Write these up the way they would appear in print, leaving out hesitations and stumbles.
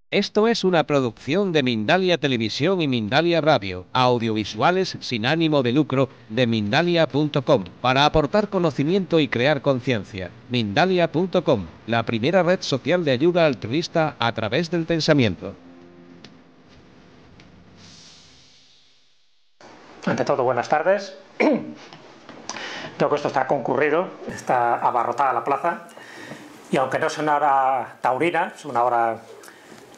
Esto es una producción de Mindalia Televisión y Mindalia Radio, audiovisuales sin ánimo de lucro, de Mindalia.com, para aportar conocimiento y crear conciencia. Mindalia.com, la primera red social de ayuda altruista a través del pensamiento. Ante todo, buenas tardes. Creo que esto está concurrido, está abarrotada la plaza, y aunque no es una hora taurina, es una hora,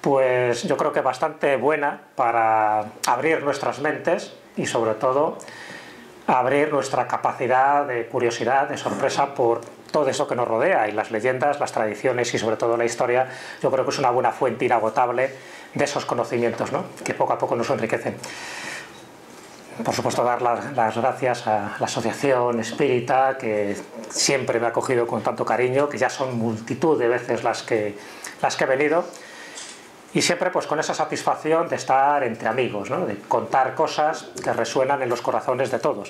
pues yo creo que bastante buena para abrir nuestras mentes y sobre todo abrir nuestra capacidad de curiosidad, de sorpresa por todo eso que nos rodea, y las leyendas, las tradiciones y sobre todo la historia. Yo creo que es una buena fuente inagotable de esos conocimientos, ¿no?, que poco a poco nos enriquecen. Por supuesto, dar las gracias a la Asociación Espírita, que siempre me ha acogido con tanto cariño, que ya son multitud de veces las que he venido, y siempre pues con esa satisfacción de estar entre amigos, ¿no?, de contar cosas que resuenan en los corazones de todos.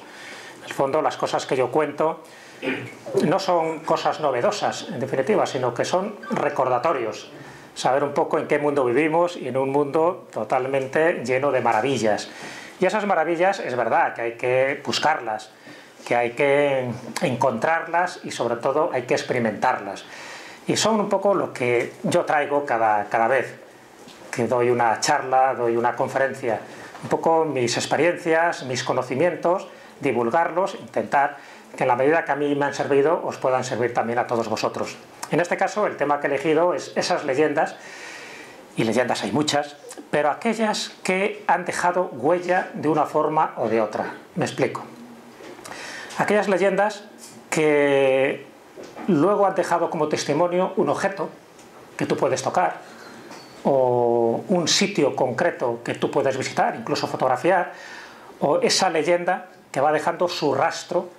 En el fondo, las cosas que yo cuento no son cosas novedosas, en definitiva, sino que son recordatorios. Saber un poco en qué mundo vivimos, y en un mundo totalmente lleno de maravillas. Y esas maravillas es verdad que hay que buscarlas, que hay que encontrarlas y sobre todo hay que experimentarlas. Y son un poco lo que yo traigo cada vez que doy una charla, doy una conferencia. Un poco mis experiencias, mis conocimientos, divulgarlos, intentar que en la medida que a mí me han servido os puedan servir también a todos vosotros. En este caso el tema que he elegido es esas leyendas, y leyendas hay muchas, pero aquellas que han dejado huella de una forma o de otra. Me explico. Aquellas leyendas que luego han dejado como testimonio un objeto que tú puedes tocar, o un sitio concreto que tú puedes visitar, incluso fotografiar, o esa leyenda que va dejando su rastro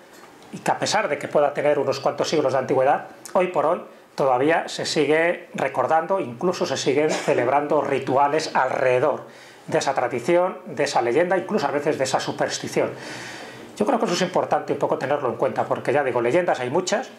y que, a pesar de que pueda tener unos cuantos siglos de antigüedad, hoy por hoy todavía se sigue recordando, incluso se siguen celebrando rituales alrededor de esa tradición, de esa leyenda, incluso a veces de esa superstición. Yo creo que eso es importante un poco tenerlo en cuenta, porque ya digo, leyendas hay muchas,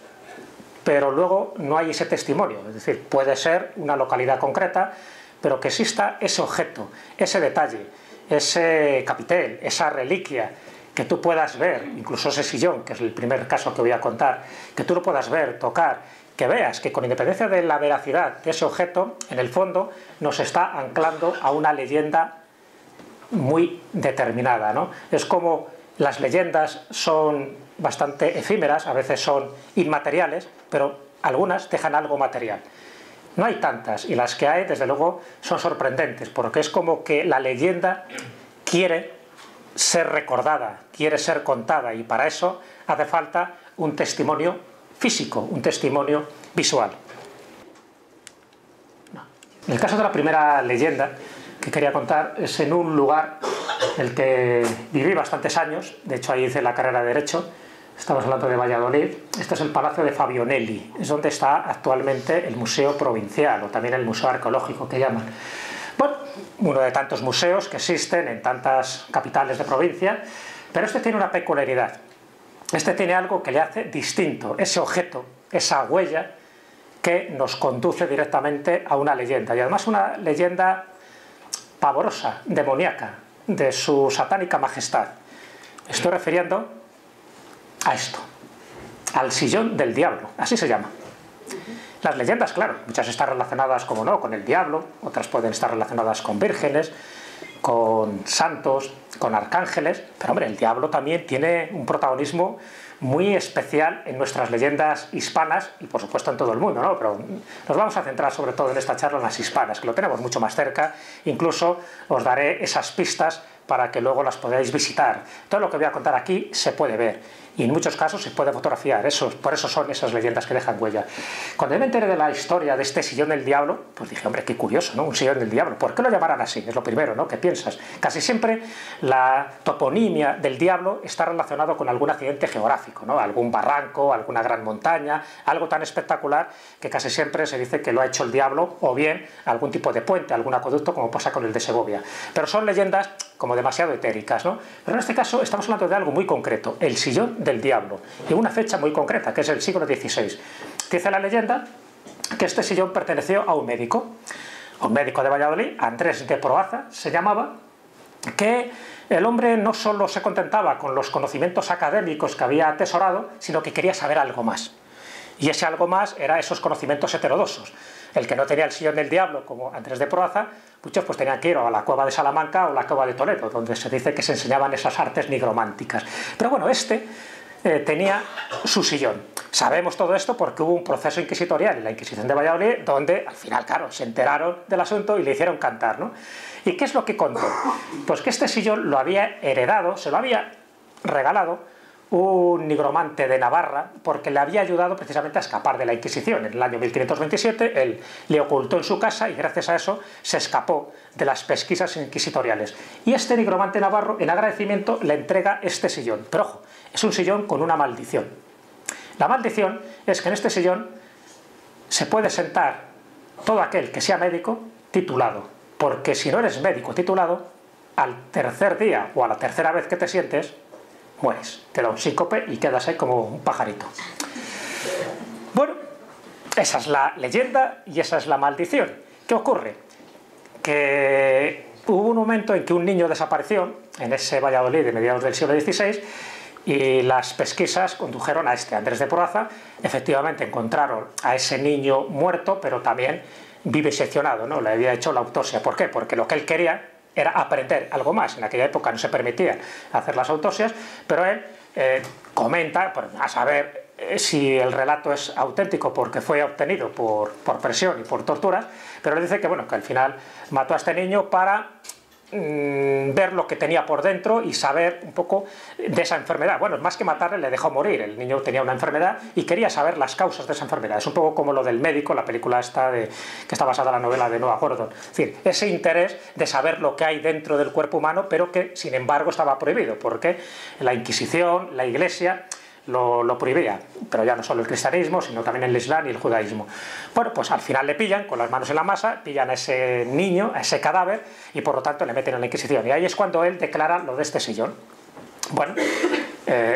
pero luego no hay ese testimonio. Es decir, puede ser una localidad concreta, pero que exista ese objeto, ese detalle, ese capitel, esa reliquia, que tú puedas ver, incluso ese sillón, que es el primer caso que voy a contar, que tú lo puedas ver, tocar, que veas que con independencia de la veracidad de ese objeto, en el fondo nos está anclando a una leyenda muy determinada, ¿no? Es como las leyendas son bastante efímeras, a veces son inmateriales, pero algunas dejan algo material. No hay tantas, y las que hay, desde luego, son sorprendentes, porque es como que la leyenda quiere ser recordada, quiere ser contada, y para eso hace falta un testimonio físico, un testimonio visual. En el caso de la primera leyenda que quería contar es en un lugar en el que viví bastantes años. De hecho, ahí hice la carrera de Derecho. Estamos hablando de Valladolid. Este es el Palacio de Fabionelli, es donde está actualmente el Museo Provincial, o también el Museo Arqueológico que llaman. Bueno, uno de tantos museos que existen en tantas capitales de provincia, pero este tiene una peculiaridad. Este tiene algo que le hace distinto, ese objeto, esa huella que nos conduce directamente a una leyenda, y además una leyenda pavorosa, demoníaca, de su satánica majestad. Me estoy refiriendo a esto, al sillón del diablo, así se llama. Las leyendas, claro, muchas están relacionadas, como no, con el diablo, otras pueden estar relacionadas con vírgenes, con santos, con arcángeles, pero hombre, el diablo también tiene un protagonismo muy especial en nuestras leyendas hispanas, y por supuesto en todo el mundo, ¿no? Pero nos vamos a centrar sobre todo en esta charla en las hispanas, que lo tenemos mucho más cerca. Incluso os daré esas pistas para que luego las podáis visitar. Todo lo que voy a contar aquí se puede ver, y en muchos casos se puede fotografiar. Por eso son esas leyendas que dejan huella. Cuando yo me enteré de la historia de este sillón del diablo, pues dije, hombre, qué curioso, ¿no? Un sillón del diablo. ¿Por qué lo llamarán así? Es lo primero, ¿no?, que piensas. Casi siempre la toponimia del diablo está relacionado con algún accidente geográfico, ¿no? Algún barranco, alguna gran montaña, algo tan espectacular que casi siempre se dice que lo ha hecho el diablo, o bien algún tipo de puente, algún acueducto, como pasa con el de Segovia. Pero son leyendas como demasiado etéricas, ¿no? Pero en este caso estamos hablando de algo muy concreto, el sillón del diablo, y una fecha muy concreta, que es el siglo XVI. Dice la leyenda que este sillón perteneció a un médico un médico de Valladolid, Andrés de Proaza se llamaba, que el hombre no solo se contentaba con los conocimientos académicos que había atesorado, sino que quería saber algo más. Y ese algo más era esos conocimientos heterodoxos. El que no tenía el sillón del diablo, como Andrés de Proaza, muchos pues tenían que ir a la cueva de Salamanca o la cueva de Toledo, donde se dice que se enseñaban esas artes nigrománticas. Pero bueno, tenía su sillón. Sabemos todo esto porque hubo un proceso inquisitorial en la Inquisición de Valladolid, donde al final, claro, se enteraron del asunto y le hicieron cantar, ¿no? ¿Y qué es lo que contó? Pues que este sillón lo había heredado, se lo había regalado un nigromante de Navarra, porque le había ayudado precisamente a escapar de la Inquisición. En el año 1527 él le ocultó en su casa y gracias a eso se escapó de las pesquisas inquisitoriales. Y este nigromante navarro, en agradecimiento, le entrega este sillón. Pero ojo, es un sillón con una maldición. La maldición es que en este sillón se puede sentar todo aquel que sea médico titulado, porque si no eres médico titulado, al tercer día o a la tercera vez que te sientes, mueres, te da un síncope y quedas ahí como un pajarito. Bueno, esa es la leyenda y esa es la maldición. ¿Qué ocurre? Que hubo un momento en que un niño desapareció en ese Valladolid de mediados del siglo XVI y las pesquisas condujeron a Andrés de Proaza. Efectivamente encontraron a ese niño muerto, pero también viviseccionado, ¿no? Le había hecho la autopsia. ¿Por qué? Porque lo que él quería era aprender algo más. En aquella época no se permitía hacer las autopsias, pero él comenta, a saber si el relato es auténtico porque fue obtenido por presión y por torturas, pero él dice que, bueno, que al final mató a este niño para ver lo que tenía por dentro y saber un poco de esa enfermedad. Bueno, más que matarle, le dejó morir. El niño tenía una enfermedad y quería saber las causas de esa enfermedad. Es un poco como lo del médico, la película esta que está basada en la novela de Noah Gordon. Es decir, ese interés de saber lo que hay dentro del cuerpo humano, pero que sin embargo estaba prohibido, porque la Inquisición, la Iglesia lo prohibía, pero ya no solo el cristianismo, sino también el islam y el judaísmo. Bueno, pues al final le pillan con las manos en la masa, pillan a ese niño, a ese cadáver, y por lo tanto le meten en la Inquisición. Y ahí es cuando él declara lo de este sillón. Bueno,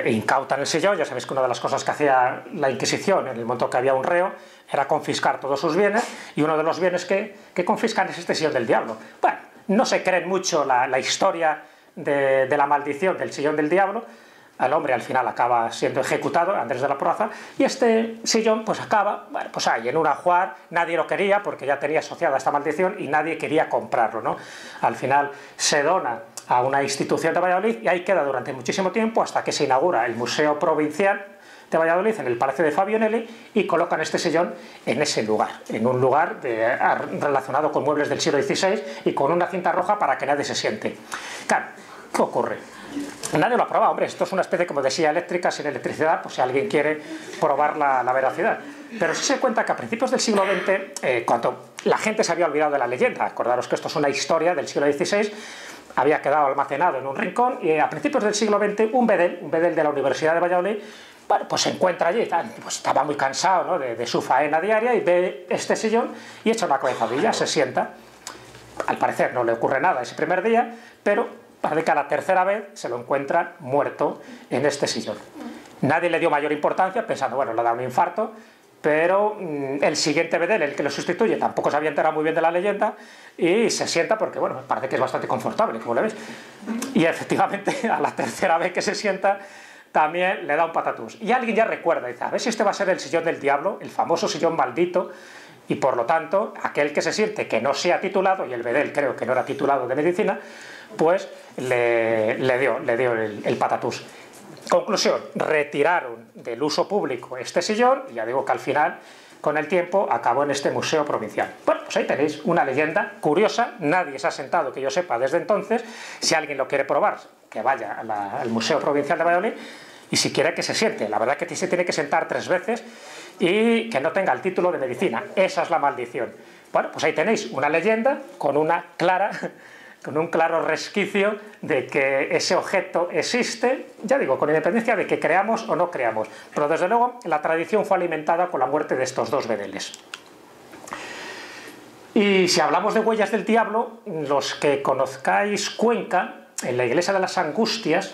incautan el sillón. Ya sabéis que una de las cosas que hacía la Inquisición en el momento que había un reo era confiscar todos sus bienes, y uno de los bienes que confiscan es este sillón del diablo. Bueno, no se creen mucho la historia de la maldición del sillón del diablo. El hombre al final acaba siendo ejecutado, Andrés de la Proaza, y este sillón pues acaba, bueno, pues ahí en un ajuar. Nadie lo quería porque ya tenía asociada esta maldición y nadie quería comprarlo, ¿no? Al final se dona a una institución de Valladolid y ahí queda durante muchísimo tiempo hasta que se inaugura el Museo Provincial de Valladolid en el Palacio de Fabio Nelli y colocan este sillón en ese lugar, en un lugar relacionado con muebles del siglo XVI y con una cinta roja para que nadie se siente. Claro, ¿qué ocurre? Nadie lo ha probado, hombre, esto es una especie como de silla eléctrica sin electricidad, pues si alguien quiere probar la veracidad. Pero sí se cuenta que a principios del siglo XX, cuando la gente se había olvidado de la leyenda, acordaros que esto es una historia del siglo XVI, había quedado almacenado en un rincón, y a principios del siglo XX un bedel de la Universidad de Valladolid, bueno, pues se encuentra allí, pues estaba muy cansado, ¿no?, de su faena diaria, y ve este sillón y echa una cabezadilla, se sienta. Al parecer no le ocurre nada ese primer día, pero parece que a la tercera vez se lo encuentran muerto en este sillón. Nadie le dio mayor importancia, pensando, bueno, le da un infarto, pero el siguiente bedel, el que lo sustituye, tampoco se había enterado muy bien de la leyenda y se sienta porque, bueno, parece que es bastante confortable, como le ves. Y efectivamente, a la tercera vez que se sienta, también le da un patatús. Y alguien ya recuerda, dice, a ver si este va a ser el sillón del diablo, el famoso sillón maldito, y por lo tanto, aquel que se siente que no sea titulado, y el bedel creo que no era titulado de medicina, pues le dio el patatús. Conclusión, retiraron del uso público este sillón, y ya digo que al final, con el tiempo, acabó en este museo provincial. Bueno, pues ahí tenéis una leyenda curiosa, nadie se ha sentado, que yo sepa, desde entonces. Si alguien lo quiere probar, que vaya al Museo Provincial de Valladolid, y si quiere que se siente. La verdad que se tiene que sentar 3 veces y que no tenga el título de medicina. Esa es la maldición. Bueno, pues ahí tenéis una leyenda con un claro resquicio de que ese objeto existe, ya digo, con independencia de que creamos o no creamos. Pero desde luego la tradición fue alimentada con la muerte de estos 2 bedeles. Y si hablamos de huellas del diablo, los que conozcáis Cuenca, en la iglesia de las Angustias,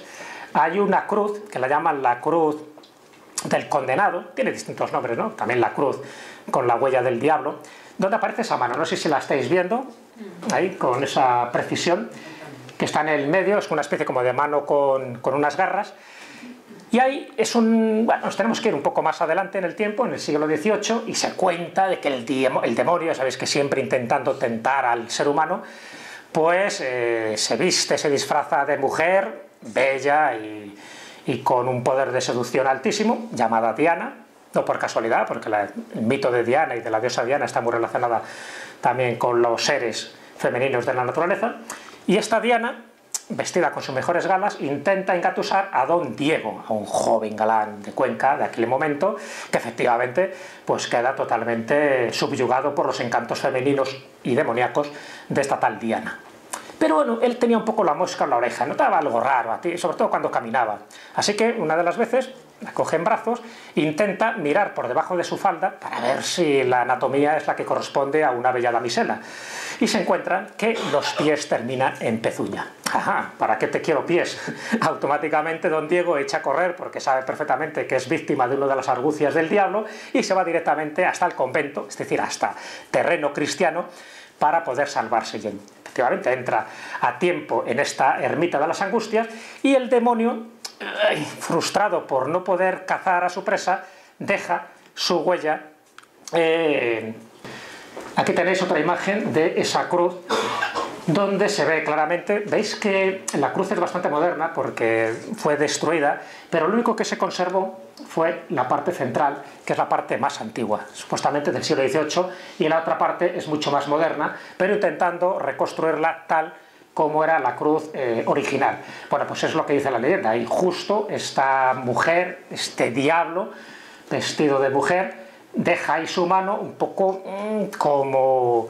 hay una cruz que la llaman la cruz del condenado, tiene distintos nombres, ¿no? También la cruz con la huella del diablo, donde aparece esa mano. No sé si la estáis viendo, ahí, con esa precisión, que está en el medio, es una especie como de mano con unas garras. Y ahí es bueno, nos tenemos que ir un poco más adelante en el tiempo, en el siglo XVIII, y se cuenta de que el demonio, sabéis que siempre intentando tentar al ser humano, pues se viste, se disfraza de mujer, bella y con un poder de seducción altísimo, llamada Diana, no por casualidad, porque el mito de Diana y de la diosa Diana está muy relacionada también con los seres femeninos de la naturaleza, y esta Diana, vestida con sus mejores galas, intenta engatusar a don Diego, a un joven galán de Cuenca de aquel momento, que efectivamente pues queda totalmente subyugado por los encantos femeninos y demoníacos de esta tal Diana. Pero bueno, él tenía un poco la mosca en la oreja, notaba algo raro, sobre todo cuando caminaba. Así que una de las veces la coge en brazos, intenta mirar por debajo de su falda para ver si la anatomía es la que corresponde a una bella damisela. Y se encuentra que los pies terminan en pezuña. Ajá, ¿para qué te quiero pies? Automáticamente don Diego echa a correr porque sabe perfectamente que es víctima de una de las argucias del diablo y se va directamente hasta el convento, es decir, hasta terreno cristiano, para poder salvarse. Y efectivamente entra a tiempo en esta ermita de las angustias y el demonio, frustrado por no poder cazar a su presa, deja su huella. Aquí tenéis otra imagen de esa cruz donde se ve claramente, veis que la cruz es bastante moderna porque fue destruida, pero lo único que se conservó fue la parte central, que es la parte más antigua, supuestamente del siglo XVIII, y la otra parte es mucho más moderna, pero intentando reconstruirla tal como era la cruz original. Bueno, pues es lo que dice la leyenda, y justo esta mujer, este diablo vestido de mujer, deja ahí su mano un poco como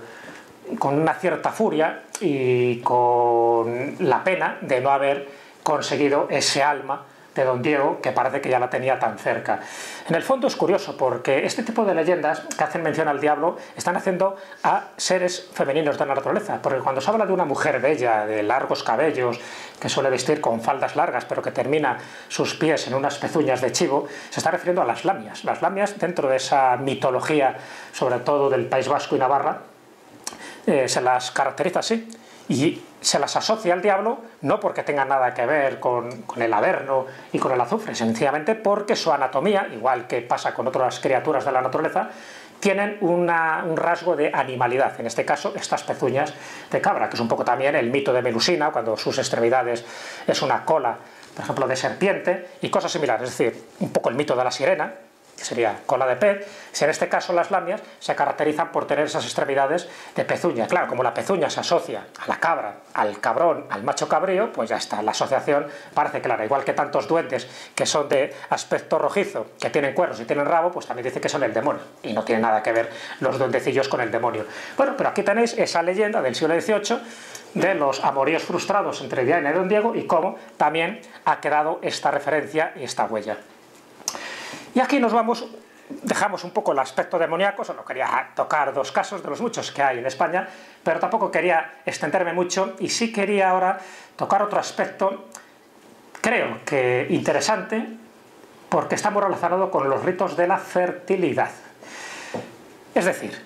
con una cierta furia y con la pena de no haber conseguido ese alma de don Diego, que parece que ya la tenía tan cerca. En el fondo es curioso porque este tipo de leyendas que hacen mención al diablo están haciendo a seres femeninos de la naturaleza, porque cuando se habla de una mujer bella, de largos cabellos, que suele vestir con faldas largas, pero que termina sus pies en unas pezuñas de chivo, se está refiriendo a las lamias. Las lamias, dentro de esa mitología, sobre todo del País Vasco y Navarra, se las caracteriza así, y se las asocia al diablo no porque tengan nada que ver con el averno y con el azufre, sencillamente porque su anatomía, igual que pasa con otras criaturas de la naturaleza, tienen un rasgo de animalidad, en este caso estas pezuñas de cabra, que es un poco también el mito de Melusina, cuando sus extremidades es una cola, por ejemplo, de serpiente, y cosas similares, es decir, un poco el mito de la sirena, que sería cola de pez. Si en este caso las lamias se caracterizan por tener esas extremidades de pezuña. Claro, como la pezuña se asocia a la cabra, al cabrón, al macho cabrío, pues ya está, la asociación parece clara. Igual que tantos duendes que son de aspecto rojizo, que tienen cuernos y tienen rabo, pues también dice que son el demonio, y no tiene nada que ver los duendecillos con el demonio. Bueno, pero aquí tenéis esa leyenda del siglo XVIII de los amoríos frustrados entre Diana y don Diego, y cómo también ha quedado esta referencia y esta huella. Y aquí nos vamos, dejamos un poco el aspecto demoníaco, solo quería tocar dos casos de los muchos que hay en España, pero tampoco quería extenderme mucho, y sí quería ahora tocar otro aspecto, creo que interesante, porque está muy relacionado con los ritos de la fertilidad. Es decir,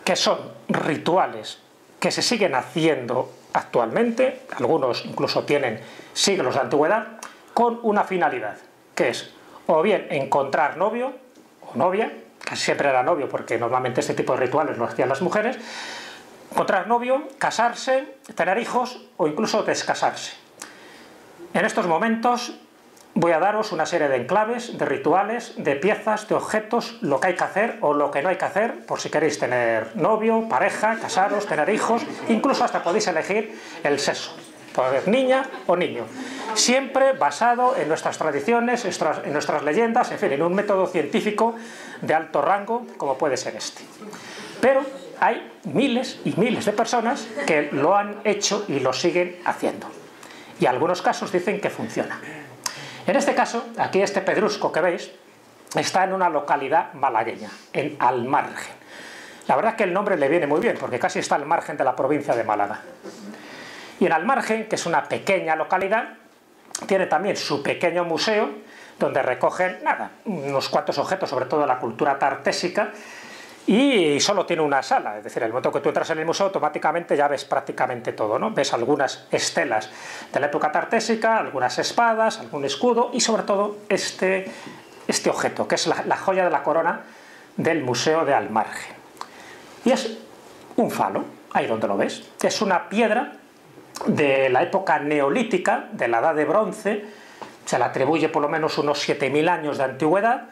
que son rituales que se siguen haciendo actualmente, algunos incluso tienen siglos de antigüedad, con una finalidad, que es o bien encontrar novio o novia, casi siempre era novio porque normalmente este tipo de rituales lo hacían las mujeres, encontrar novio, casarse, tener hijos o incluso descasarse. En estos momentos voy a daros una serie de enclaves, de rituales, de piezas, de objetos, lo que hay que hacer o lo que no hay que hacer, por si queréis tener novio, pareja, casaros, tener hijos, incluso hasta podéis elegir el sexo, puede ser niña o niño. Siempre basado en nuestras tradiciones, en nuestras leyendas, en fin, en un método científico de alto rango como puede ser este. Pero hay miles y miles de personas que lo han hecho y lo siguen haciendo. Y en algunos casos dicen que funciona. En este caso, aquí este pedrusco que veis, está en una localidad malagueña, en Almargen. La verdad es que el nombre le viene muy bien, porque casi está al margen de la provincia de Málaga. Y en Almargen, que es una pequeña localidad, tiene también su pequeño museo, donde recogen, nada, unos cuantos objetos, sobre todo de la cultura tartésica, y solo tiene una sala, es decir, el momento que tú entras en el museo automáticamente ya ves prácticamente todo, ¿no? Ves algunas estelas de la época tartésica, algunas espadas, algún escudo y sobre todo este objeto, que es la joya de la corona del Museo de Almargen. Y es un falo, ahí donde lo ves, es una piedra de la época neolítica, de la Edad de Bronce, se le atribuye por lo menos unos 7000 años de antigüedad,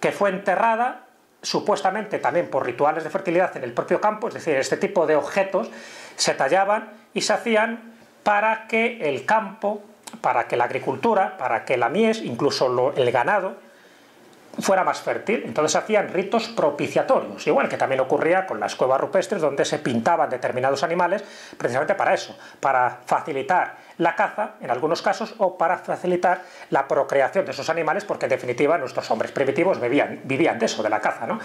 que fue enterrada supuestamente también por rituales de fertilidad en el propio campo, es decir, este tipo de objetos se tallaban y se hacían para que el campo, para que la agricultura, para que la mies, incluso el ganado, fuera más fértil. Entonces hacían ritos propiciatorios, igual que también ocurría con las cuevas rupestres, donde se pintaban determinados animales precisamente para eso, para facilitar la caza en algunos casos o para facilitar la procreación de esos animales, porque en definitiva nuestros hombres primitivos vivían de eso, de la caza, ¿no?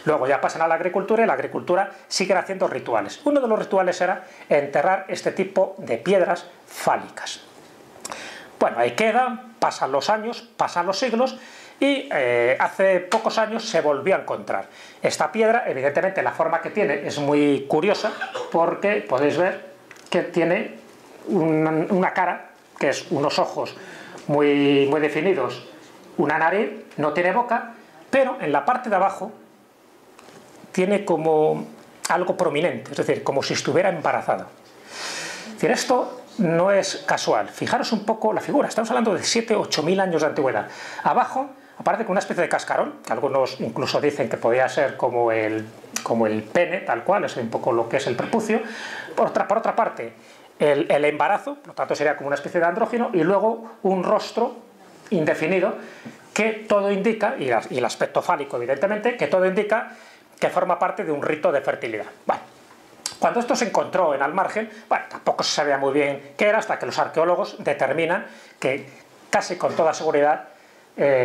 Luego ya pasan a la agricultura y la agricultura siguen haciendo rituales. Uno de los rituales era enterrar este tipo de piedras fálicas. Bueno, ahí queda, pasan los años, pasan los siglos, y hace pocos años se volvió a encontrar. Esta piedra, evidentemente la forma que tiene es muy curiosa, porque podéis ver que tiene una cara, que es unos ojos muy definidos, una nariz, no tiene boca, pero en la parte de abajo tiene como algo prominente, es decir, como si estuviera embarazada. Es decir, esto no es casual. Fijaros un poco la figura, estamos hablando de 7.000 o 8.000 años de antigüedad. Abajo aparece con una especie de cascarón, que algunos incluso dicen que podría ser como el pene, tal cual, es un poco lo que es el prepucio. Por otra parte, el embarazo, por lo tanto sería como una especie de andrógino, y luego un rostro indefinido, que todo indica, y el aspecto fálico evidentemente, que todo indica que forma parte de un rito de fertilidad. Bueno, cuando esto se encontró en Almargen, bueno, tampoco se sabía muy bien qué era, hasta que los arqueólogos determinan que casi con toda seguridad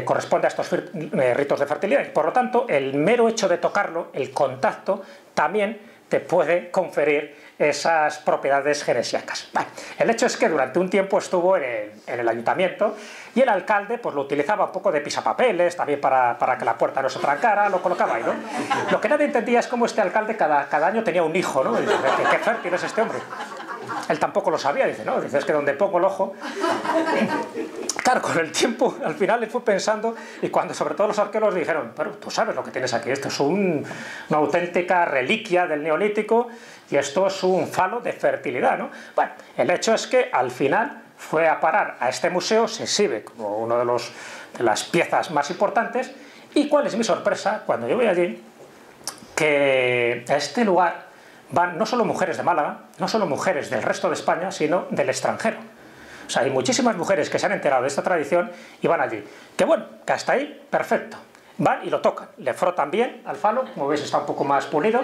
corresponde a estos ritos de fertilidad. Y por lo tanto, el mero hecho de tocarlo, el contacto, también te puede conferir esas propiedades genesiacas. Bueno, el hecho es que durante un tiempo estuvo en el ayuntamiento y el alcalde pues lo utilizaba un poco de pisapapeles, también para que la puerta no se trancara, lo colocaba ahí, ¿no? Lo que nadie entendía es cómo este alcalde cada año tenía un hijo, ¿no? Dice, ¿qué fértil es este hombre? Él tampoco lo sabía, dice, no, dice, es que donde pongo el ojo... Claro, con el tiempo, al final le fue pensando, y cuando sobre todo los arqueólogos dijeron, pero tú sabes lo que tienes aquí, esto es una auténtica reliquia del Neolítico, y esto es un falo de fertilidad, ¿no? Bueno, el hecho es que al final fue a parar a este museo, se exhibe como una de las piezas más importantes, y cuál es mi sorpresa cuando yo voy allí, que a este lugar van no solo mujeres de Málaga, no solo mujeres del resto de España, sino del extranjero. O sea, hay muchísimas mujeres que se han enterado de esta tradición y van allí. Que bueno, que hasta ahí, perfecto. Van y lo tocan, le frotan bien al falo, como veis está un poco más pulido.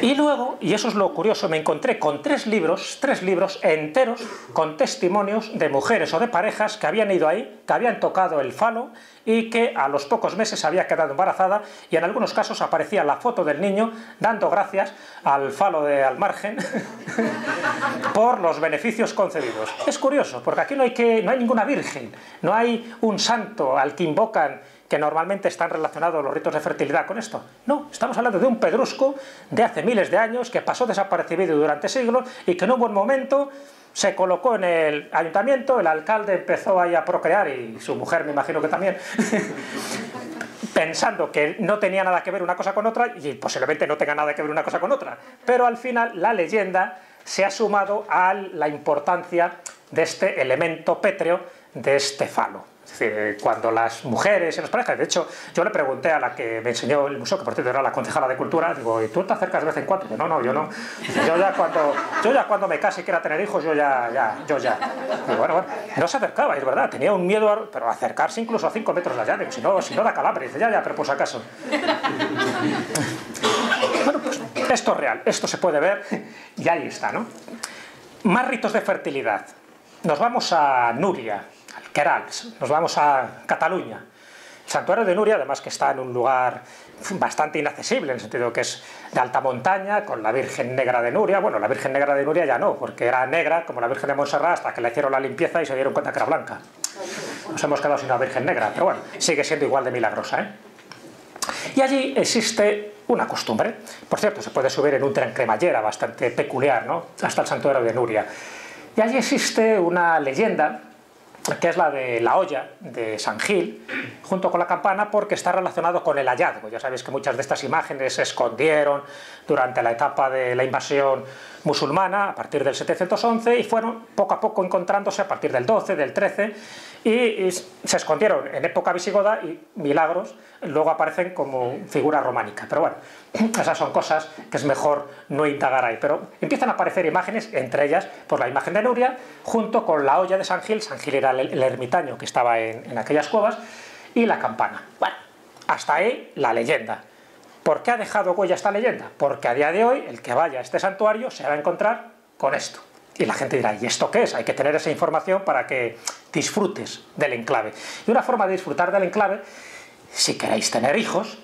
Y luego, y eso es lo curioso, me encontré con tres libros enteros con testimonios de mujeres o de parejas que habían ido ahí, que habían tocado el falo y que a los pocos meses había quedado embarazada, y en algunos casos aparecía la foto del niño dando gracias al falo de Almargen por los beneficios concedidos. Es curioso, porque aquí no hay ninguna virgen, no hay un santo al que invocan, que normalmente están relacionados los ritos de fertilidad con esto. No, estamos hablando de un pedrusco de hace miles de años que pasó desapercibido durante siglos y que en un buen momento se colocó en el ayuntamiento, el alcalde empezó ahí a procrear, y su mujer me imagino que también, pensando que no tenía nada que ver una cosa con otra, y posiblemente no tenga nada que ver una cosa con otra. Pero al final la leyenda se ha sumado a la importancia de este elemento pétreo, de este falo. Es decir, cuando las mujeres y las parejas, de hecho, yo le pregunté a la que me enseñó el museo, que por cierto era la concejala de Cultura, digo, ¿y tú te acercas de vez en cuando? Digo, no, yo no. Yo ya cuando me case y quiera tener hijos, yo ya. Digo, bueno, no se acercaba, es verdad, tenía un miedo, pero acercarse incluso a 5 metros de allá, digo, si no da calambre, dice, ya, pero por si acaso. Bueno, pues esto es real, esto se puede ver, y ahí está, ¿no? Más ritos de fertilidad. Nos vamos a Núria, al Queralbs, nos vamos a Cataluña. El santuario de Núria, además que está en un lugar bastante inaccesible, en el sentido que es de alta montaña, con la Virgen Negra de Núria. Bueno, la Virgen Negra de Núria ya no, porque era negra, como la Virgen de Montserrat, hasta que le hicieron la limpieza y se dieron cuenta que era blanca. Nos hemos quedado sin una Virgen Negra, pero bueno, sigue siendo igual de milagrosa, ¿eh? Y allí existe una costumbre. Por cierto, se puede subir en un tren cremallera bastante peculiar, ¿no?, hasta el santuario de Nuria. Y allí existe una leyenda, que es la de la olla de San Gil, junto con la campana, porque está relacionado con el hallazgo. Ya sabéis que muchas de estas imágenes se escondieron durante la etapa de la invasión musulmana, a partir del 711, y fueron poco a poco encontrándose a partir del 12, del 13, y se escondieron en época visigoda y, milagros, luego aparecen como figura románica. Pero bueno, esas son cosas que es mejor no indagar ahí. Pero empiezan a aparecer imágenes, entre ellas por la imagen de Nuria, junto con la olla de San Gil. San Gil era el ermitaño que estaba en aquellas cuevas, y la campana. Bueno, hasta ahí la leyenda. ¿Por qué ha dejado huella esta leyenda? Porque a día de hoy el que vaya a este santuario se va a encontrar con esto. Y la gente dirá, ¿y esto qué es? Hay que tener esa información para que disfrutes del enclave. Y una forma de disfrutar del enclave, si queréis tener hijos,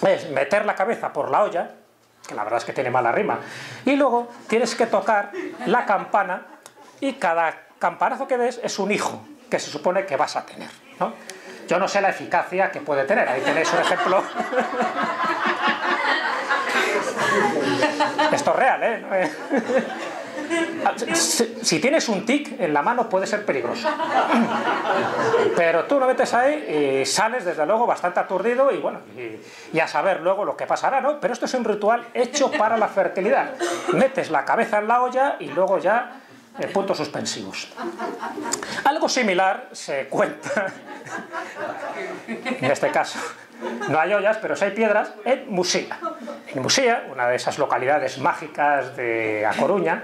es meter la cabeza por la olla, que la verdad es que tiene mala rima, y luego tienes que tocar la campana, y cada campanazo que des es un hijo que se supone que vas a tener, ¿no? Yo no sé la eficacia que puede tener. Ahí tenéis un ejemplo. Esto es real, ¿eh? Si tienes un tic en la mano puede ser peligroso. Pero tú lo metes ahí y sales, desde luego, bastante aturdido, y bueno, y a saber luego lo que pasará, ¿no? Pero esto es un ritual hecho para la fertilidad. Metes la cabeza en la olla y luego ya puntos suspensivos. Algo similar se cuenta, en este caso no hay ollas, pero sí hay piedras, en Musía. En Musía, una de esas localidades mágicas de A Coruña,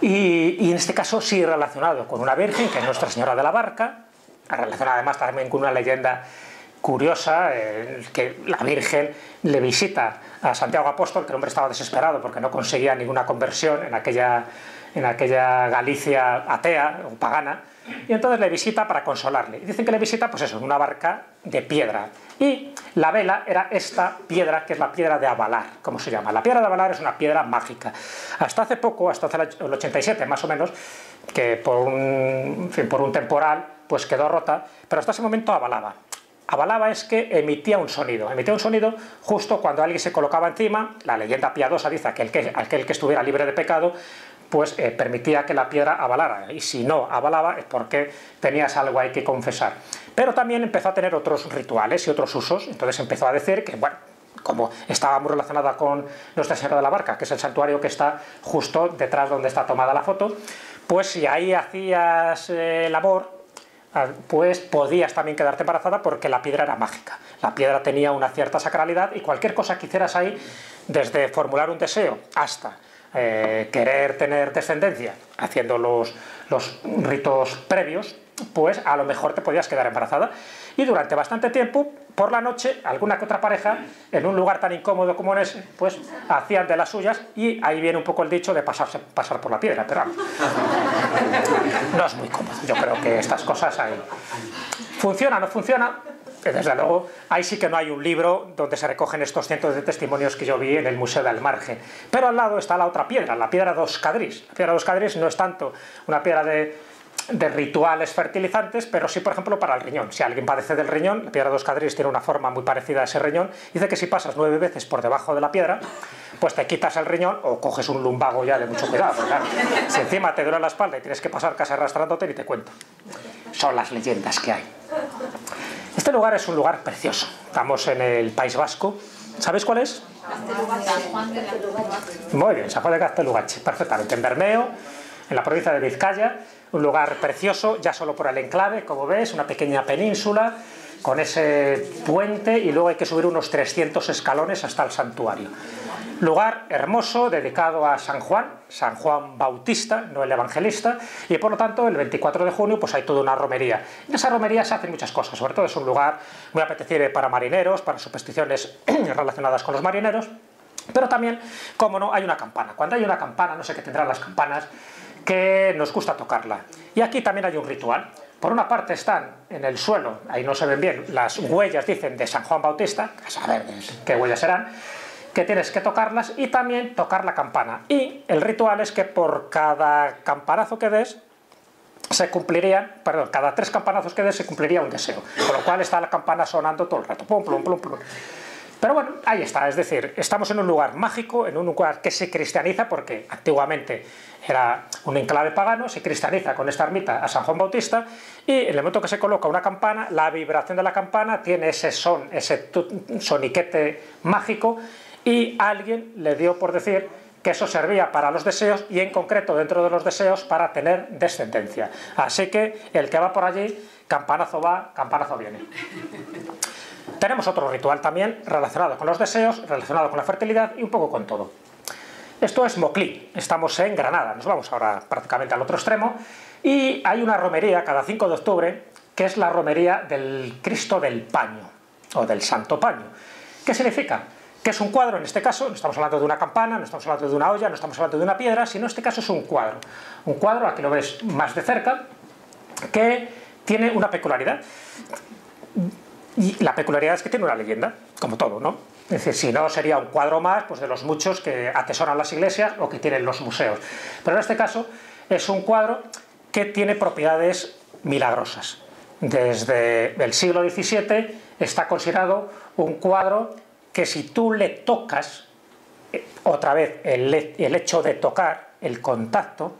y en este caso sí relacionado con una virgen, que es Nuestra Señora de la Barca, relacionada además también con una leyenda curiosa, que la Virgen le visita a Santiago Apóstol, que el hombre estaba desesperado porque no conseguía ninguna conversión en aquella Galicia atea o pagana, y entonces le visita para consolarle. Y dicen que le visita, pues eso, en una barca de piedra. Y la vela era esta piedra, que es la piedra de Avalar, como se llama. La piedra de Avalar es una piedra mágica. Hasta hace poco, hasta el 87 más o menos, que por un temporal pues quedó rota, pero hasta ese momento avalaba. Avalaba es que emitía un sonido justo cuando alguien se colocaba encima. La leyenda piadosa dice que aquel que estuviera libre de pecado pues permitía que la piedra avalara, y si no avalaba es porque tenías algo ahí que confesar. Pero también empezó a tener otros rituales y otros usos. Entonces empezó a decir que, bueno, como estaba muy relacionada con Nuestra Señora de la Barca, que es el santuario que está justo detrás donde está tomada la foto, pues si ahí hacías el amor, pues podías también quedarte embarazada, porque la piedra era mágica. La piedra tenía una cierta sacralidad, y cualquier cosa que hicieras ahí, desde formular un deseo hasta querer tener descendencia, haciendo los ritos previos, pues a lo mejor te podías quedar embarazada. Y durante bastante tiempo, por la noche, alguna que otra pareja, en un lugar tan incómodo como en ese, pues hacían de las suyas, y ahí viene un poco el dicho de pasar por la piedra. Pero no es muy cómodo. Yo creo que estas cosas ahí... ¿Funciona o no funciona? Desde luego, ahí sí que no hay un libro donde se recogen estos cientos de testimonios que yo vi en el Museo del Margen. Pero al lado está la otra piedra, la piedra dos Cadrís. La piedra dos Cadrís no es tanto una piedra de rituales fertilizantes, pero sí, por ejemplo, para el riñón. Si alguien padece del riñón, la piedra dos Cadrís tiene una forma muy parecida a ese riñón. Dice que si pasas 9 veces por debajo de la piedra, pues te quitas el riñón o coges un lumbago ya de mucho cuidado. Claro, si encima te duele la espalda y tienes que pasar casi arrastrándote, ni te cuento. Son las leyendas que hay. Este lugar es un lugar precioso. Estamos en el País Vasco. ¿Sabéis cuál es? Muy bien, San Juan de Gaztelugatxe, perfectamente. En Bermeo, en la provincia de Vizcaya. Un lugar precioso, ya solo por el enclave, como ves, una pequeña península con ese puente, y luego hay que subir unos 300 escalones hasta el santuario. Lugar hermoso, dedicado a San Juan Bautista, no el evangelista, y por lo tanto el 24 de junio pues hay toda una romería. En esa romería se hacen muchas cosas, sobre todo es un lugar muy apetecible para marineros, para supersticiones relacionadas con los marineros, pero también, como no, hay una campana. Cuando hay una campana, no sé qué tendrán las campanas, que nos gusta tocarla. Y aquí también hay un ritual. Por una parte están en el suelo, ahí no se ven bien, las huellas, dicen, de San Juan Bautista, a saber qué huellas serán, que tienes que tocarlas, y también tocar la campana. Y el ritual es que por cada campanazo que des, se cumplirían, perdón, cada 3 campanazos que des se cumpliría un deseo, con lo cual está la campana sonando todo el rato, plum, plum, plum, plum. Pero bueno, ahí está, es decir, estamos en un lugar mágico, en un lugar que se cristianiza, porque antiguamente era un enclave pagano, se cristianiza con esta ermita a San Juan Bautista, y en el momento que se coloca una campana, la vibración de la campana tiene ese son, ese soniquete mágico, y alguien le dio por decir que eso servía para los deseos, y en concreto dentro de los deseos para tener descendencia. Así que el que va por allí, campanazo va, campanazo viene. Tenemos otro ritual también relacionado con los deseos, relacionado con la fertilidad y un poco con todo. Esto es Moclín, estamos en Granada, nos vamos ahora prácticamente al otro extremo, y hay una romería cada 5 de octubre, que es la romería del Cristo del Paño, o del Santo Paño. ¿Qué significa? Que es un cuadro, en este caso, no estamos hablando de una campana, no estamos hablando de una olla, no estamos hablando de una piedra, sino en este caso es un cuadro, aquí lo ves más de cerca, que tiene una peculiaridad. Y la peculiaridad es que tiene una leyenda, como todo, ¿no? Es decir, si no sería un cuadro más pues de los muchos que atesoran las iglesias o que tienen los museos. Pero en este caso es un cuadro que tiene propiedades milagrosas. Desde el siglo XVII está considerado un cuadro que si tú le tocas, otra vez el hecho de tocar, el contacto,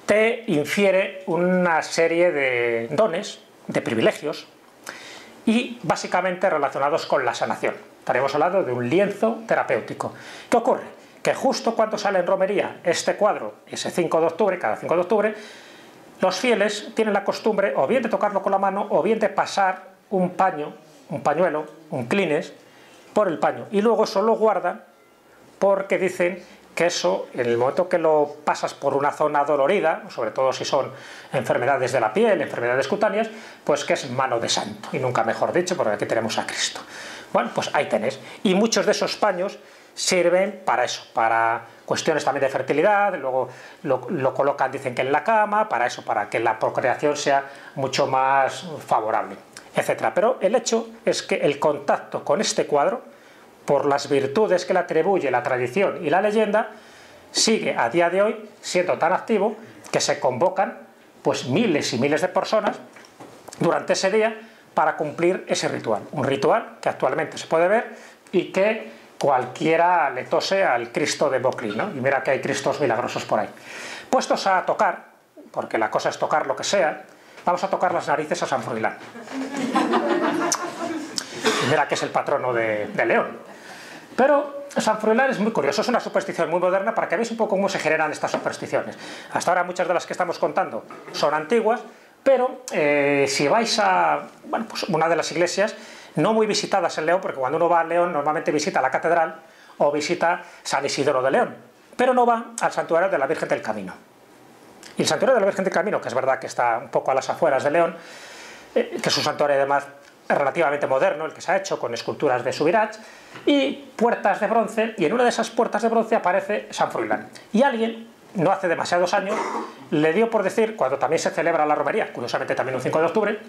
te infiere una serie de dones, de privilegios, y básicamente relacionados con la sanación. Estaremos hablando de un lienzo terapéutico. ¿Qué ocurre? Que justo cuando sale en romería este cuadro, ese 5 de octubre, cada 5 de octubre, los fieles tienen la costumbre o bien de tocarlo con la mano o bien de pasar un paño, un pañuelo, un clines, por el paño. Y luego eso lo guardan porque dicen que eso, en el momento que lo pasas por una zona dolorida, sobre todo si son enfermedades de la piel, enfermedades cutáneas, pues que es mano de santo, y nunca mejor dicho, porque aquí tenemos a Cristo. Bueno, pues ahí tenés. Y muchos de esos paños sirven para eso, para cuestiones también de fertilidad, luego lo colocan, dicen que en la cama, para eso, para que la procreación sea mucho más favorable, etc. Pero el hecho es que el contacto con este cuadro, por las virtudes que le atribuye la tradición y la leyenda, sigue a día de hoy siendo tan activo que se convocan pues miles y miles de personas durante ese día para cumplir ese ritual. Un ritual que actualmente se puede ver y que cualquiera le tose al Cristo de Moclín, ¿no? Y mira que hay Cristos milagrosos por ahí. Puestos a tocar, porque la cosa es tocar lo que sea, vamos a tocar las narices a San Froilán. Y mira que es el patrono de León. Pero San Froilán es muy curioso, es una superstición muy moderna para que veáis un poco cómo se generan estas supersticiones. Hasta ahora muchas de las que estamos contando son antiguas, pero si vais a pues una de las iglesias no muy visitadas en León, porque cuando uno va a León normalmente visita la catedral o visita San Isidoro de León, pero no va al santuario de la Virgen del Camino. Y el santuario de la Virgen del Camino, que es verdad que está un poco a las afueras de León, que es un santuario además relativamente moderno, el que se ha hecho con esculturas de Subirats y puertas de bronce, y en una de esas puertas de bronce aparece San Froilán. Y alguien, no hace demasiados años, le dio por decir, cuando también se celebra la romería, curiosamente también un 5 de octubre,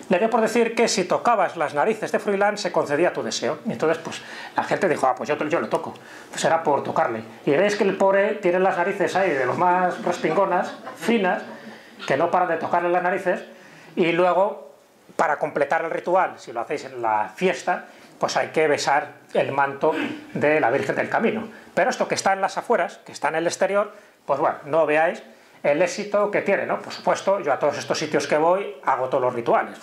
le dio por decir que si tocabas las narices de Froilán se concedía tu deseo. Y entonces pues la gente dijo, ah, pues yo lo toco, pues era por tocarle. Y veis que el pobre tiene las narices ahí de los más respingonas, finas, que no paran de tocarle las narices, y luego, para completar el ritual, si lo hacéis en la fiesta, pues hay que besar el manto de la Virgen del Camino. Pero esto que está en las afueras, que está en el exterior, pues bueno, no veáis el éxito que tiene, ¿no? Por supuesto, yo a todos estos sitios que voy hago todos los rituales.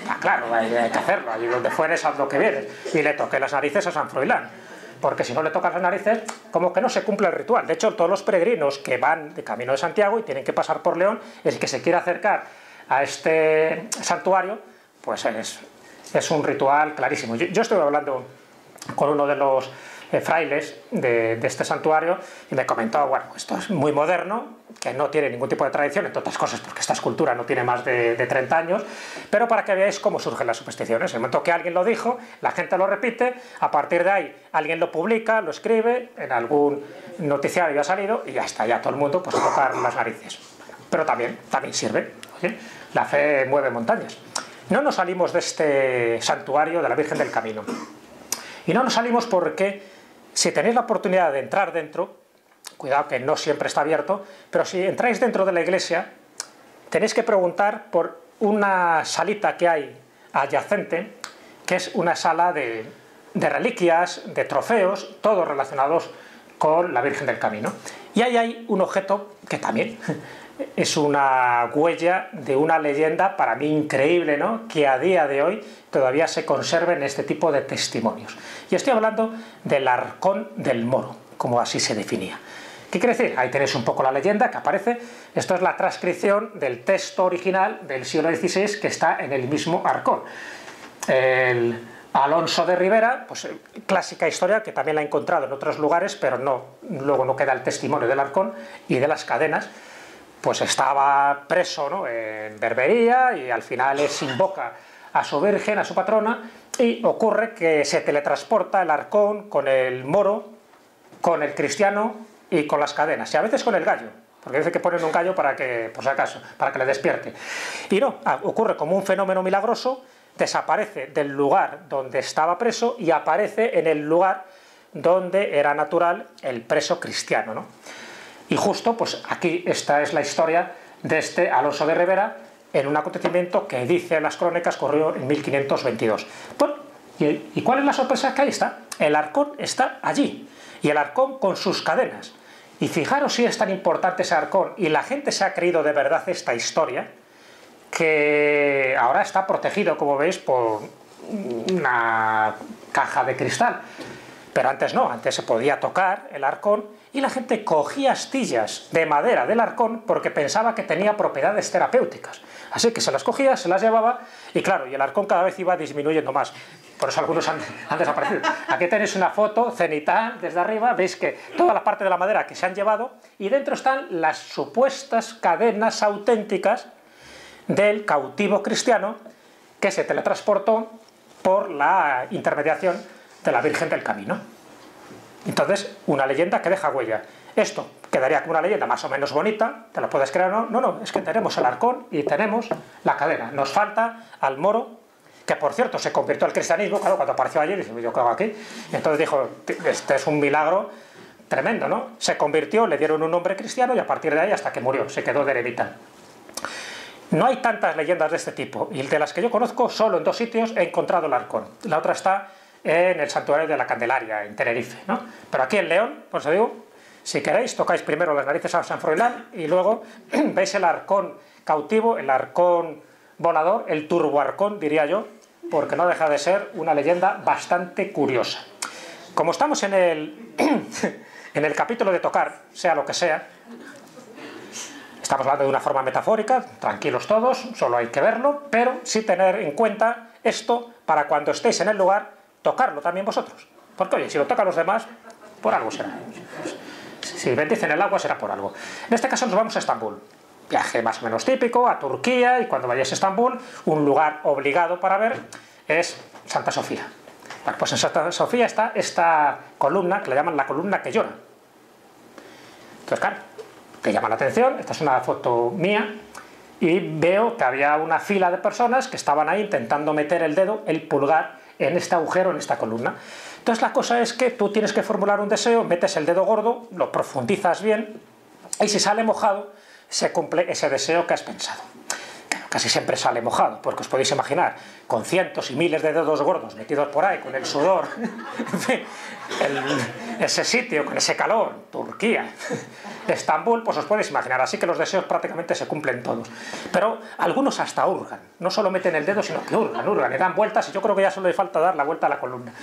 Ah, claro, hay que hacerlo, allí donde fueres haz lo que vienes. Y le toqué las narices a San Froilán, porque si no le tocas las narices, como que no se cumple el ritual. De hecho, todos los peregrinos que van de camino de Santiago y tienen que pasar por León, el que se quiera acercar a este santuario, pues es un ritual clarísimo. Yo estuve hablando con uno de los frailes de este santuario y me comentó, bueno, esto es muy moderno, que no tiene ningún tipo de tradición, entre otras cosas porque esta escultura no tiene más de 30 años, pero para que veáis cómo surgen las supersticiones. En el momento que alguien lo dijo, la gente lo repite, a partir de ahí alguien lo publica, lo escribe, en algún noticiario ha salido y ya está, ya todo el mundo pues a tocar las narices. Pero también sirve, ¿sí? La fe mueve montañas. No nos salimos de este santuario de la Virgen del Camino. Y no nos salimos porque si tenéis la oportunidad de entrar dentro, cuidado que no siempre está abierto, pero si entráis dentro de la iglesia, tenéis que preguntar por una salita que hay adyacente, que es una sala de reliquias, de trofeos, todos relacionados con la Virgen del Camino. Y ahí hay un objeto que también es una huella de una leyenda para mí increíble, ¿no?, que a día de hoy todavía se conserven este tipo de testimonios. Y estoy hablando del Arcón del Moro, como así se definía. ¿Qué quiere decir? Ahí tenéis un poco la leyenda que aparece. Esto es la transcripción del texto original del siglo XVI que está en el mismo arcón. El Alonso de Ribera, pues clásica historia que también la he encontrado en otros lugares, pero luego no queda el testimonio del arcón y de las cadenas. Pues estaba preso, ¿no?, en Berbería, y al final les invoca a su virgen, a su patrona, y ocurre que se teletransporta el arcón con el moro, con el cristiano y con las cadenas, y a veces con el gallo, porque dice que ponen un gallo para que, por si acaso, para que le despierte. Y no, ocurre como un fenómeno milagroso, desaparece del lugar donde estaba preso y aparece en el lugar donde era natural el preso cristiano, ¿no? Y justo, pues aquí esta es la historia de este Alonso de Ribera, en un acontecimiento que dice las crónicas ocurrió en 1522. Bueno, ¿y cuál es la sorpresa? Que ahí está, el arcón está allí, y el arcón con sus cadenas. Y fijaros si es tan importante ese arcón, y la gente se ha creído de verdad esta historia, que ahora está protegido, como veis, por una caja de cristal. Pero antes no, antes se podía tocar el arcón y la gente cogía astillas de madera del arcón porque pensaba que tenía propiedades terapéuticas. Así que se las cogía, se las llevaba, y claro, y el arcón cada vez iba disminuyendo más. Por eso algunos han desaparecido. Aquí tenéis una foto cenital desde arriba, veis que toda la parte de la madera que se han llevado, y dentro están las supuestas cadenas auténticas del cautivo cristiano que se teletransportó por la intermediación de la Virgen del Camino. Entonces, una leyenda que deja huella. Esto quedaría como una leyenda más o menos bonita, te lo puedes creer o no. No, es que tenemos el arcón y tenemos la cadena. Nos falta al moro, que por cierto se convirtió al cristianismo, claro, cuando apareció ayer, dice, yo qué hago aquí. Entonces dijo, este es un milagro tremendo, ¿no? Se convirtió, le dieron un nombre cristiano y a partir de ahí hasta que murió, se quedó de eremita. No hay tantas leyendas de este tipo, y de las que yo conozco, solo en 2 sitios he encontrado el arcón. La otra está en el Santuario de la Candelaria, en Tenerife, ¿no? Pero aquí en León, pues os digo, si queréis, tocáis primero las narices a San Froilán y luego veis el arcón cautivo, el arcón volador, el turboarcón, diría yo, porque no deja de ser una leyenda bastante curiosa. Como estamos en el capítulo de tocar, sea lo que sea, estamos hablando de una forma metafórica, tranquilos todos, solo hay que verlo, pero sí tener en cuenta esto para cuando estéis en el lugar, tocarlo también vosotros. Porque oye, si lo tocan los demás, por algo será. Si bendicen el agua será por algo. En este caso nos vamos a Estambul. Viaje más o menos típico, a Turquía, y cuando vayáis a Estambul, un lugar obligado para ver es Santa Sofía. Bueno, pues en Santa Sofía está esta columna, que le llaman la columna que llora. Entonces, claro, te llama la atención, esta es una foto mía, y veo que había una fila de personas que estaban ahí intentando meter el dedo, el pulgar, en este agujero, en esta columna. Entonces la cosa es que tú tienes que formular un deseo, metes el dedo gordo, lo profundizas bien, y si sale mojado, se cumple ese deseo que has pensado. Claro, casi siempre sale mojado, porque os podéis imaginar, con cientos y miles de dedos gordos metidos por ahí, con el sudor, en fin, ese sitio, con ese calor, Turquía, Estambul, pues os podéis imaginar, así que los deseos prácticamente se cumplen todos. Pero algunos hasta hurgan, no solo meten el dedo, sino que hurgan, le dan vueltas, y yo creo que ya solo le falta dar la vuelta a la columna.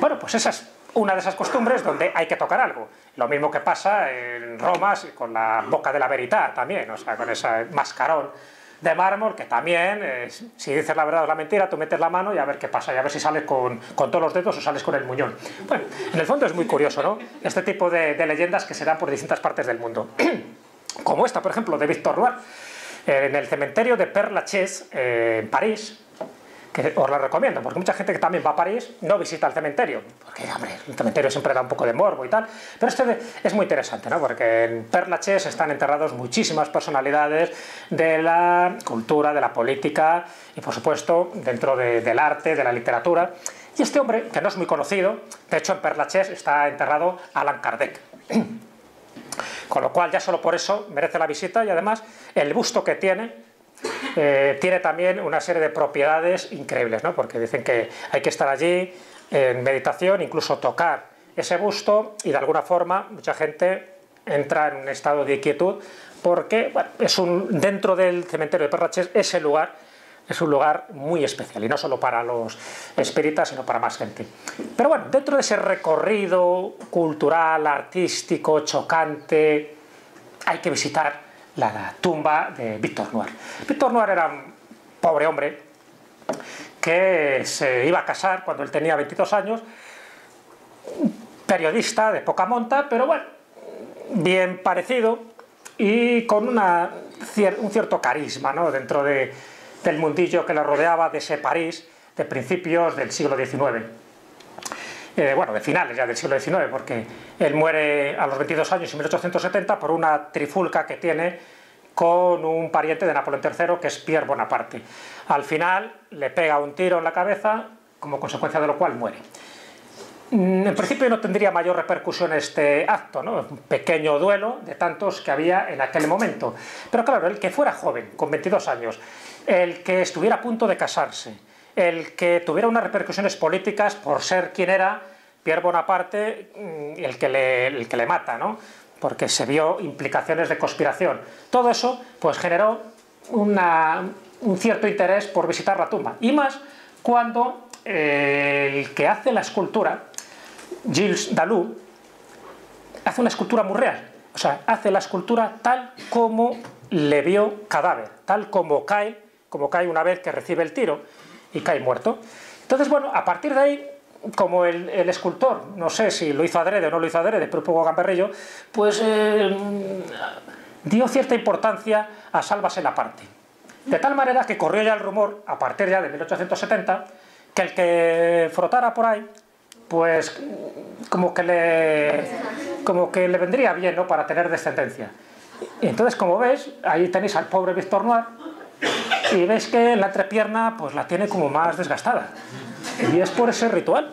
Bueno, pues esa es una de esas costumbres donde hay que tocar algo. Lo mismo que pasa en Roma con la Boca de la Verità también, o sea, con ese mascarón de mármol, que también, si dices la verdad o la mentira, tú metes la mano y a ver qué pasa, y a ver si sales con todos los dedos o sales con el muñón. Bueno, en el fondo es muy curioso, ¿no?, este tipo de leyendas que se dan por distintas partes del mundo. Como esta, por ejemplo, de Victor Loire, en el cementerio de Père Lachaise, en París, que os la recomiendo, porque mucha gente que también va a París no visita el cementerio, porque, hombre, el cementerio siempre da un poco de morbo y tal, pero este es muy interesante, ¿no?, porque en Père Lachaise están enterrados muchísimas personalidades de la cultura, de la política y, por supuesto, dentro del arte, de la literatura. Y este hombre, que no es muy conocido, de hecho en Père Lachaise está enterrado Allan Kardec. Con lo cual ya solo por eso merece la visita, y además el busto que tiene también una serie de propiedades increíbles, ¿no? Porque dicen que hay que estar allí en meditación, incluso tocar ese busto, y de alguna forma mucha gente entra en un estado de quietud porque, bueno, dentro del cementerio de Perraches ese lugar es un lugar muy especial, y no solo para los espíritas, sino para más gente. Pero bueno, dentro de ese recorrido cultural, artístico, chocante, hay que visitar la tumba de Victor Noir. Victor Noir era un pobre hombre que se iba a casar cuando él tenía 22 años, periodista de poca monta, pero bueno, bien parecido y con un cierto carisma, ¿no? Dentro del mundillo que le rodeaba, de ese París de principios del siglo XIX. Bueno, de finales ya del siglo XIX, porque él muere a los 22 años en 1870 por una trifulca que tiene con un pariente de Napoleón III, que es Pierre Bonaparte. Al final le pega un tiro en la cabeza, como consecuencia de lo cual muere. En principio no tendría mayor repercusión este acto, ¿no? Un pequeño duelo de tantos que había en aquel momento. Pero claro, el que fuera joven, con 22 años, el que estuviera a punto de casarse, el que tuviera unas repercusiones políticas por ser quien era Pierre Bonaparte, el que le mata, ¿no? Porque se vio implicaciones de conspiración. Todo eso pues generó un cierto interés por visitar la tumba. Y más cuando el que hace la escultura, Gilles Dalou, hace una escultura muy real. O sea, hace la escultura tal como le vio cadáver, tal como cae una vez que recibe el tiro y cae muerto. Entonces, bueno, a partir de ahí, como el escultor, no sé si lo hizo adrede o no lo hizo adrede, pero un poco gamberrillo, pues dio cierta importancia a Sálvase la parte. De tal manera que corrió ya el rumor, a partir ya de 1870, que el que frotara por ahí, pues como que le vendría bien, ¿no?, para tener descendencia. Y entonces, como ves, ahí tenéis al pobre Victor Noir, y veis que la entrepierna pues la tiene como más desgastada. Y es por ese ritual.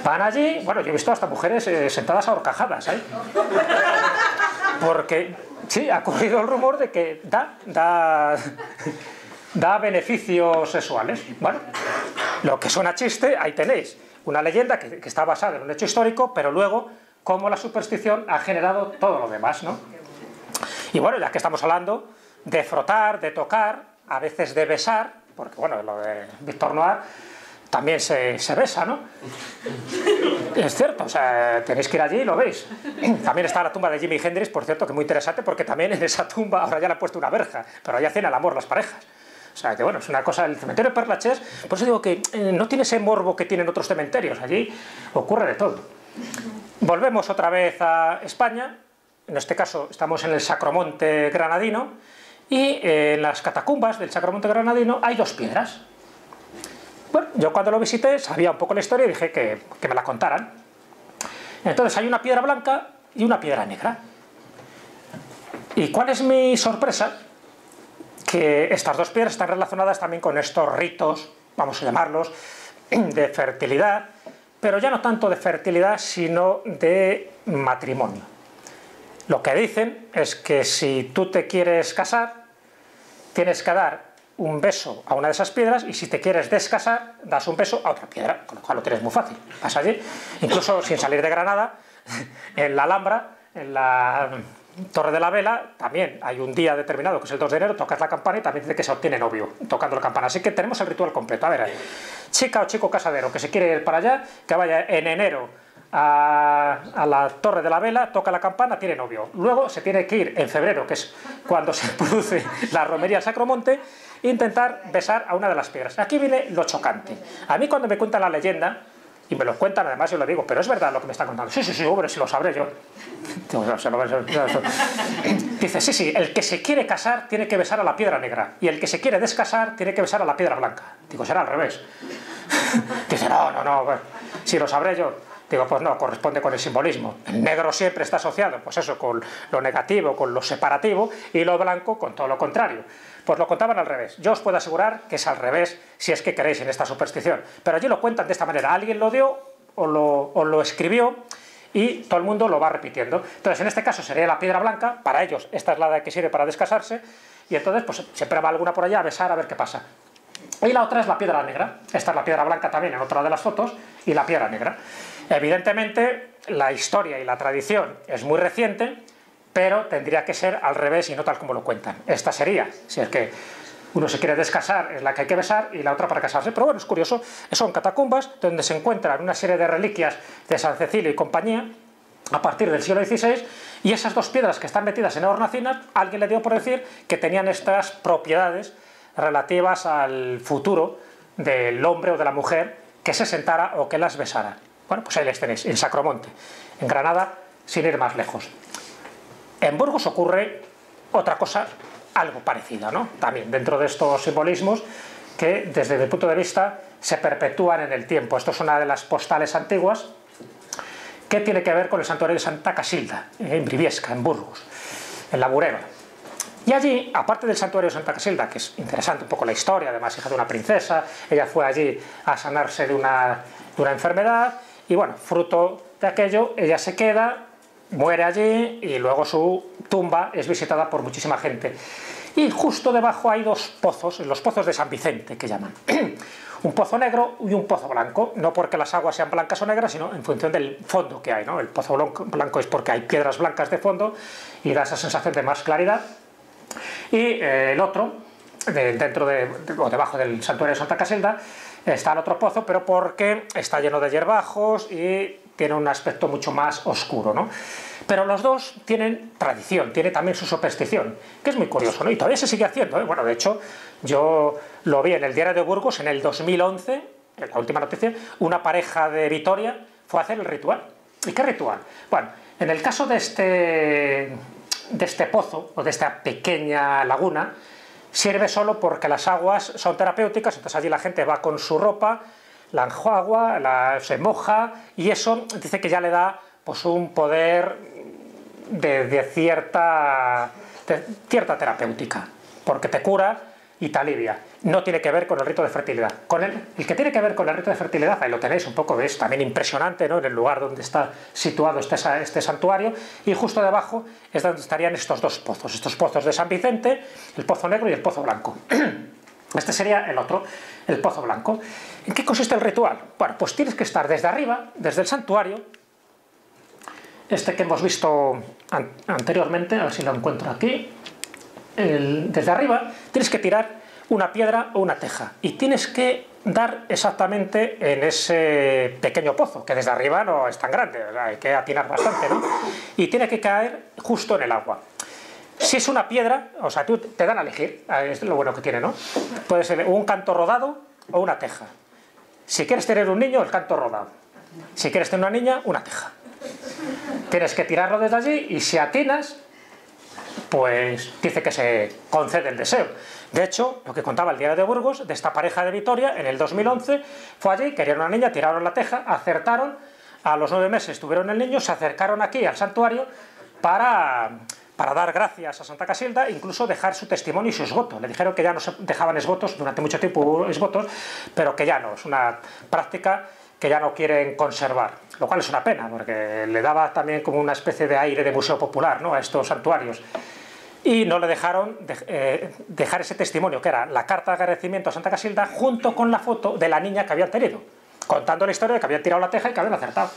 Van allí, bueno, yo he visto hasta mujeres sentadas a horcajadas, ¿eh? Porque, sí, ha corrido el rumor de que da beneficios sexuales. Bueno, lo que suena chiste, ahí tenéis una leyenda que está basada en un hecho histórico, pero luego, cómo la superstición ha generado todo lo demás, ¿no? Y bueno, ya que estamos hablando de frotar, de tocar, a veces de besar, porque bueno, lo de Victor Noir también se besa, ¿no? Es cierto, o sea, tenéis que ir allí y lo veis. También está la tumba de Jimi Hendrix, por cierto, que es muy interesante, porque también en esa tumba ahora ya le han puesto una verja, pero allá hacen el amor las parejas. O sea, que bueno, es una cosa, el cementerio de Père Lachaise, por eso digo que no tiene ese morbo que tienen otros cementerios, allí ocurre de todo. Volvemos otra vez a España, en este caso estamos en el Sacromonte granadino, y en las catacumbas del Sacromonte granadino hay dos piedras. Bueno, yo cuando lo visité sabía un poco la historia y dije que me la contaran. Entonces hay una piedra blanca y una piedra negra. ¿Y cuál es mi sorpresa? Que estas dos piedras están relacionadas también con estos ritos, vamos a llamarlos, de fertilidad, pero ya no tanto de fertilidad, sino de matrimonio. Lo que dicen es que si tú te quieres casar, tienes que dar un beso a una de esas piedras, y si te quieres descasar, das un beso a otra piedra, con lo cual lo tienes muy fácil. Vas allí, incluso sin salir de Granada, en la Alhambra, en la Torre de la Vela, también hay un día determinado, que es el 2 de enero, tocas la campana y también dice que se obtiene novio tocando la campana. Así que tenemos el ritual completo. A ver, chica o chico casadero que se quiere ir para allá, que vaya en enero a la Torre de la Vela, toca la campana, tiene novio. Luego se tiene que ir en febrero, que es cuando se produce la romería al Sacromonte, e intentar besar a una de las piedras. Aquí viene lo chocante. A mí cuando me cuentan la leyenda, y me lo cuentan, además yo lo digo, pero es verdad lo que me están contando. Sí, hombre, si lo sabré yo. Dice, sí, el que se quiere casar tiene que besar a la piedra negra, y el que se quiere descasar tiene que besar a la piedra blanca. Digo, será al revés. Dice, no, si lo sabré yo. Digo, pues no, corresponde con el simbolismo. El negro siempre está asociado, pues eso, con lo negativo, con lo separativo, y lo blanco con todo lo contrario. Pues lo contaban al revés. Yo os puedo asegurar que es al revés, si es que creéis en esta superstición. Pero allí lo cuentan de esta manera. Alguien lo dio o lo escribió, y todo el mundo lo va repitiendo. Entonces, en este caso sería la piedra blanca, para ellos esta es la que sirve para descasarse, y entonces pues siempre va alguna por allá a besar a ver qué pasa. Y la otra es la piedra negra, esta es la piedra blanca también en otra de las fotos, y la piedra negra. Evidentemente, la historia y la tradición es muy reciente, pero tendría que ser al revés y no tal como lo cuentan. Esta sería, si es que uno se quiere descasar, es la que hay que besar, y la otra para casarse. Pero bueno, es curioso, son catacumbas donde se encuentran una serie de reliquias de San Cecilio y compañía a partir del siglo XVI, y esas dos piedras que están metidas en hornacinas, alguien le dio por decir que tenían estas propiedades relativas al futuro del hombre o de la mujer que se sentara o que las besara. Bueno, pues ahí les tenéis, en Sacromonte, en Granada, sin ir más lejos. En Burgos ocurre otra cosa algo parecida, ¿no? También dentro de estos simbolismos que desde mi punto de vista se perpetúan en el tiempo. Esto es una de las postales antiguas que tiene que ver con el santuario de Santa Casilda, en Briviesca, en Burgos, en la Bureba. Y allí, aparte del santuario de Santa Casilda, que es interesante un poco la historia, además hija de una princesa, ella fue allí a sanarse de una enfermedad, y bueno, fruto de aquello, ella se queda, muere allí, y luego su tumba es visitada por muchísima gente. Y justo debajo hay dos pozos, los pozos de San Vicente, que llaman. Un pozo negro y un pozo blanco, no porque las aguas sean blancas o negras, sino en función del fondo que hay, ¿no? El pozo blanco es porque hay piedras blancas de fondo y da esa sensación de más claridad. Y el otro, o debajo del santuario de Santa Casilda, está el otro pozo, pero porque está lleno de hierbajos y tiene un aspecto mucho más oscuro, ¿no? Pero los dos tienen tradición, tiene también su superstición, que es muy curioso, ¿no? Y todavía se sigue haciendo, ¿eh? Bueno, de hecho, yo lo vi en el Diario de Burgos en el 2011, en la última noticia, una pareja de Vitoria fue a hacer el ritual. ¿Y qué ritual? Bueno, en el caso de este pozo, o de esta pequeña laguna, sirve solo porque las aguas son terapéuticas, entonces allí la gente va con su ropa, la enjuagua, se moja, y eso dice que ya le da pues un poder de cierta terapéutica, porque te cura y te alivia. No tiene que ver con el rito de fertilidad. El que tiene que ver con el rito de fertilidad, ahí lo tenéis un poco, es también impresionante, ¿no? En el lugar donde está situado este santuario, y justo debajo es donde estarían estos dos pozos, estos pozos de San Vicente, el pozo negro y el pozo blanco. Este sería el otro, el pozo blanco. ¿En qué consiste el ritual? Bueno, pues tienes que estar desde arriba, desde el santuario, este que hemos visto anteriormente, a ver si lo encuentro aquí, desde arriba tienes que tirar una piedra o una teja, y tienes que dar exactamente en ese pequeño pozo, que desde arriba no es tan grande, o sea, hay que atinar bastante, ¿no? Y tiene que caer justo en el agua. Si es una piedra, o sea, te dan a elegir, es lo bueno que tiene, ¿no? Puede ser un canto rodado o una teja. Si quieres tener un niño, el canto rodado. Si quieres tener una niña, una teja. Tienes que tirarlo desde allí, y si atinas, pues dice que se concede el deseo. De hecho, lo que contaba el Diario de Burgos, de esta pareja de Vitoria, en el 2011, fue allí, querían una niña, tiraron la teja, acertaron, a los 9 meses tuvieron el niño, se acercaron aquí al santuario para dar gracias a Santa Casilda, incluso dejar su testimonio y su esvoto. Le dijeron que ya no se dejaban esvotos, durante mucho tiempo hubo esvotos, pero que ya no, es una práctica que ya no quieren conservar, lo cual es una pena, porque le daba también como una especie de aire de museo popular, ¿no?, a estos santuarios. Y no le dejaron dejar ese testimonio, que era la carta de agradecimiento a Santa Casilda, junto con la foto de la niña que habían tenido, contando la historia de que habían tirado la teja y que habían acertado.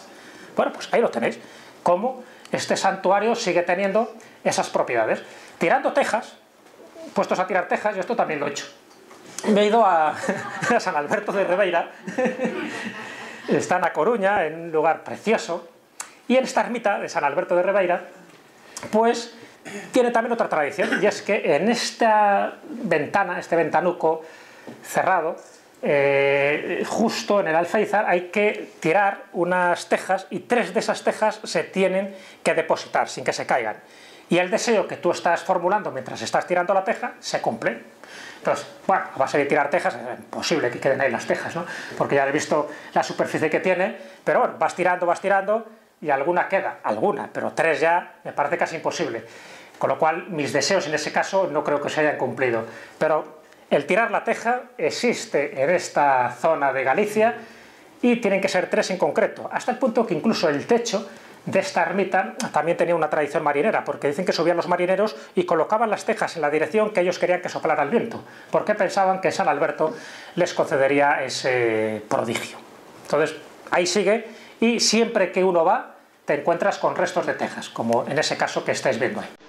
Bueno, pues ahí lo tenéis, cómo este santuario sigue teniendo esas propiedades. Tirando tejas, puestos a tirar tejas, yo esto también lo he hecho. Me he ido a San Alberto de Ribeira, está en A Coruña, en un lugar precioso, y en esta ermita de San Alberto de Ribeira, pues tiene también otra tradición, y es que en esta ventana, este ventanuco cerrado, justo en el alféizar, hay que tirar unas tejas, y 3 de esas tejas se tienen que depositar sin que se caigan. Y el deseo que tú estás formulando mientras estás tirando la teja se cumple. Entonces, bueno, a base de tirar tejas, es imposible que queden ahí las tejas, ¿no? Porque ya he visto la superficie que tiene, pero bueno, vas tirando, y alguna queda, pero 3 ya me parece casi imposible. Con lo cual, mis deseos en ese caso no creo que se hayan cumplido. Pero el tirar la teja existe en esta zona de Galicia, y tienen que ser 3 en concreto, hasta el punto que incluso el techo de esta ermita también tenía una tradición marinera, porque dicen que subían los marineros y colocaban las tejas en la dirección que ellos querían que soplara el viento, porque pensaban que San Alberto les concedería ese prodigio. Entonces, ahí sigue, y siempre que uno va, te encuentras con restos de tejas, como en ese caso que estáis viendo ahí.